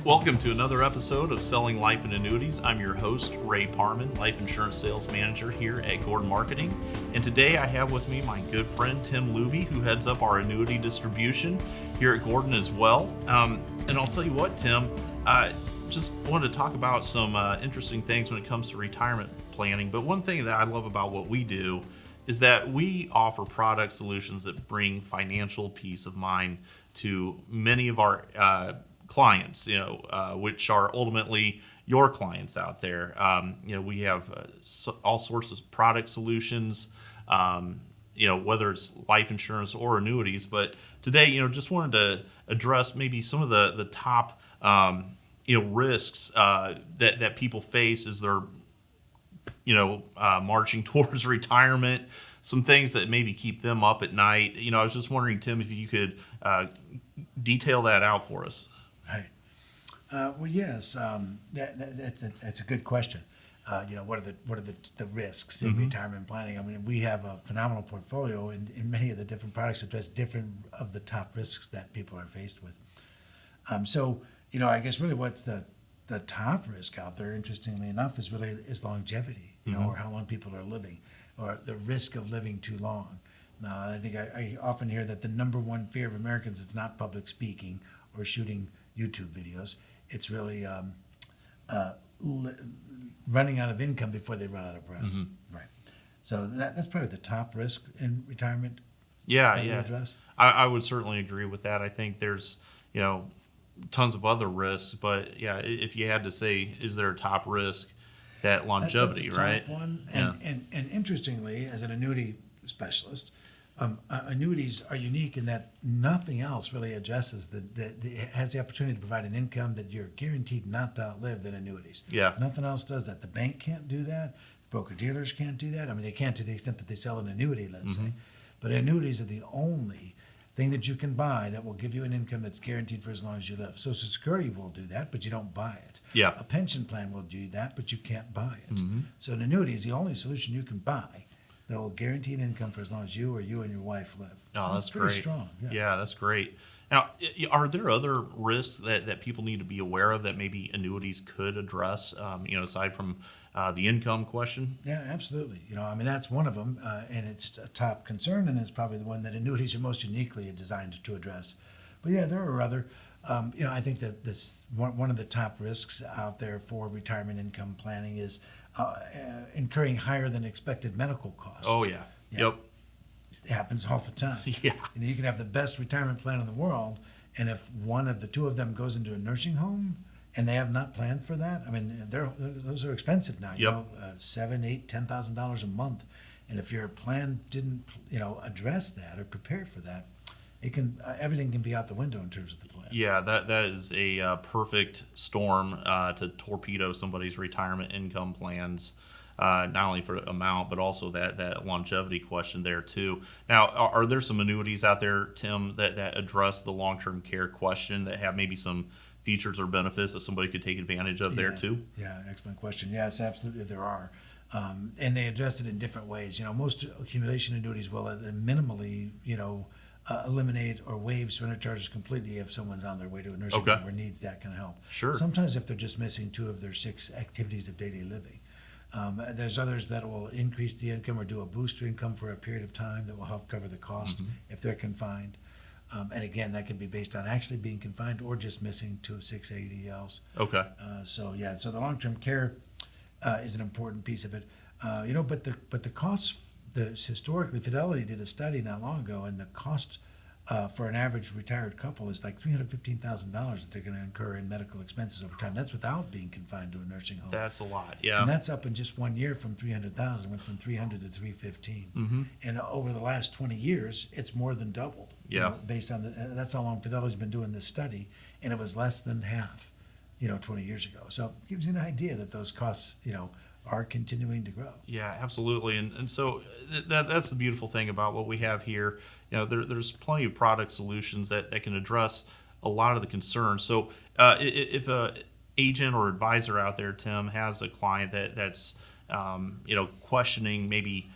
Welcome to another episode of Selling Life Annuities. I'm your host, Ray Parman, Life Insurance Sales Manager here at Gordon Marketing. And today I have with me my good friend, Tim Luby, who heads up our annuity distribution here at Gordon as well. And I'll tell you what, Tim, just wanted to talk about some interesting things when it comes to retirement planning. But one thing that I love about what we do is that we offer product solutions that bring financial peace of mind to many of our clients, which are ultimately your clients out there. We have all sorts of product solutions, whether it's life insurance or annuities. But today, just wanted to address maybe some of the top, risks that people face as they're, marching towards retirement. Some things that maybe keep them up at night. I was just wondering, Tim, if you could detail that out for us. Right. Well, yes, that's a good question. What are the risks in retirement planning? I mean, we have a phenomenal portfolio, and many of the different products address different of the top risks that people are faced with. I guess really what's the top risk out there, interestingly enough, is longevity, or how long people are living, or the risk of living too long. Now, I think I often hear that the number one fear of Americans is not public speaking or shooting YouTube videos. It's really running out of income before they run out of breath. Mm-hmm. Right. So that's probably the top risk in retirement. Yeah. We address. I would certainly agree with that. I think there's, tons of other risks, but yeah, if you had to say, is there a top risk, that longevity, that's a right? Top one. Yeah. And interestingly, as an annuity specialist, annuities are unique in that nothing else really addresses has the opportunity to provide an income that you're guaranteed not to outlive than annuities. Yeah. Nothing else does that. The bank can't do that. The broker-dealers can't do that. I mean, they can't to the extent that they sell an annuity, let's say. But annuities are the only thing that you can buy that will give you an income that's guaranteed for as long as you live. Social Security will do that, but you don't buy it. Yeah. A pension plan will do that, but you can't buy it. So an annuity is the only solution you can buy that will guarantee an income for as long as you and your wife live. Oh, that's pretty great. Strong. Yeah, that's great. Now, are there other risks that people need to be aware of that maybe annuities could address, aside from the income question? Yeah, absolutely. That's one of them, and it's a top concern, and it's probably the one that annuities are most uniquely designed to address. But yeah, there are other. I think that this one of the top risks out there for retirement income planning is incurring higher than expected medical costs. Oh, yeah. Yep. It happens all the time. Yeah. You can have the best retirement plan in the world, and if one of the two of them goes into a nursing home and they have not planned for that, I mean, those are expensive now. Yep. $7,000, $8,000, $10,000 a month, and if your plan didn't, address that or prepare for that, everything can be out the window in terms of the plan. Yeah, that is a perfect storm to torpedo somebody's retirement income plans. Not only for amount, but also that longevity question there too. Now, are there some annuities out there, Tim, that address the long-term care question, that have maybe some features or benefits that somebody could take advantage of there too? Yeah, excellent question. Yes, absolutely there are. And they address it in different ways. Most accumulation annuities will minimally, eliminate or waive surrender charges completely if someone's on their way to a nursing home or needs that kind of help. Sure. Sometimes if they're just missing 2 of their 6 activities of daily living. There's others that will increase the income or do a booster income for a period of time that will help cover the cost if they're confined. And again, that can be based on actually being confined or just missing 2 of 6 ADLs. Okay. So the long-term care is an important piece of it. But the costs, historically, Fidelity did a study not long ago, and the cost for an average retired couple is like $315,000 that they're going to incur in medical expenses over time. That's without being confined to a nursing home. That's a lot, yeah. And that's up in just 1 year from $300,000, went from $300 to $315. And over the last 20 years, it's more than doubled. Yeah. Based on that's how long Fidelity's been doing this study, and it was less than half, 20 years ago. So it gives you an idea that those costs, are continuing to grow. Yeah, absolutely. And so that's the beautiful thing about what we have here. There's plenty of product solutions that can address a lot of the concerns. So if a agent or advisor out there, Tim, has a client that's questioning maybe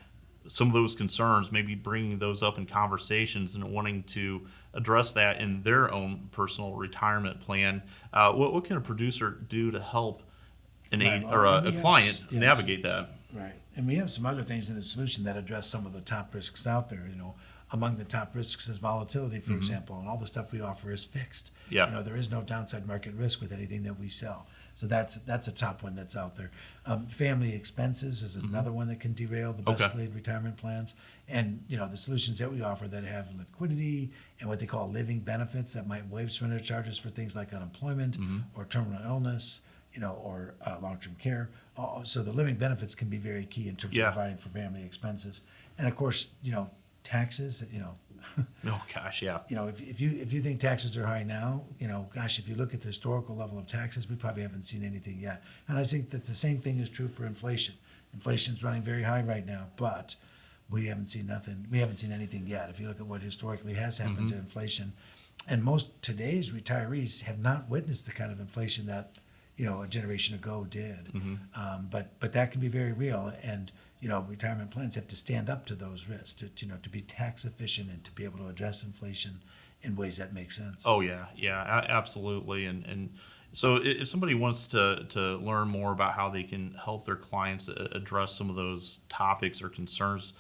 some of those concerns, maybe bringing those up in conversations and wanting to address that in their own personal retirement plan. What can a producer do to help Right. or And a we have client yes. navigate that? Right. And we have some other things in the solution that address some of the top risks out there. Among the top risks is volatility, for example, and all the stuff we offer is fixed. Yeah. There is no downside market risk with anything that we sell. So that's a top one that's out there. Family expenses is another one that can derail the best laid retirement plans. And the solutions that we offer that have liquidity and what they call living benefits that might waive surrender charges for things like unemployment or terminal illness, or long-term care. So the living benefits can be very key in terms of providing for family expenses. And of course, taxes. Oh gosh, yeah. If you think taxes are high now, gosh, if you look at the historical level of taxes, we probably haven't seen anything yet. And I think that the same thing is true for inflation. Inflation's running very high right now, but we haven't seen nothing. We haven't seen anything yet. If you look at what historically has happened to inflation, and most today's retirees have not witnessed the kind of inflation that a generation ago did. But that can be very real, and retirement plans have to stand up to those risks to be tax efficient and to be able to address inflation in ways that make sense. Oh yeah, absolutely. And so if somebody wants to learn more about how they can help their clients address some of those topics or concerns,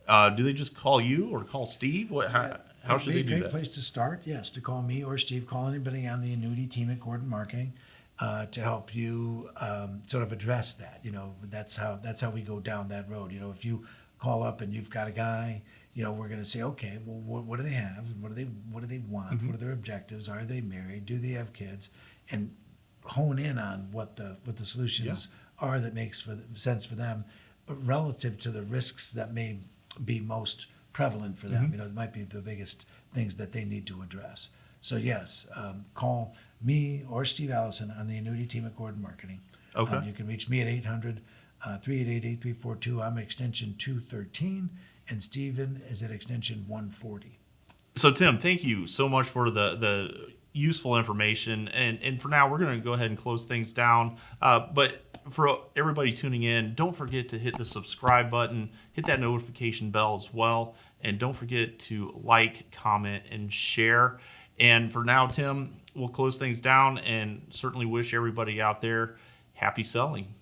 do they just call you or call Steve? How should they do that? Great place to start, yes, to call me or Steve. Call anybody on the Annuity Team at Gordon Marketing to help you sort of address that. That's how we go down that road. If you call up and you've got a guy, we're going to say, okay, well, what do they have? What do they want? What are their objectives? Are they married? Do they have kids? And hone in on what the solutions are that makes sense for them relative to the risks that may be most prevalent for them. It might be the biggest things that they need to address. So yes, call me or Steve Allison on the Annuity Team at Gordon Marketing. Okay. You can reach me at 800-388-8342. I'm at extension 213, and Steven is at extension 140. So Tim, thank you so much for the useful information. And for now, we're going to go ahead and close things down. But for everybody tuning in, don't forget to hit the subscribe button, hit that notification bell as well, and don't forget to like, comment, and share. And for now, Tim, we'll close things down and certainly wish everybody out there happy selling.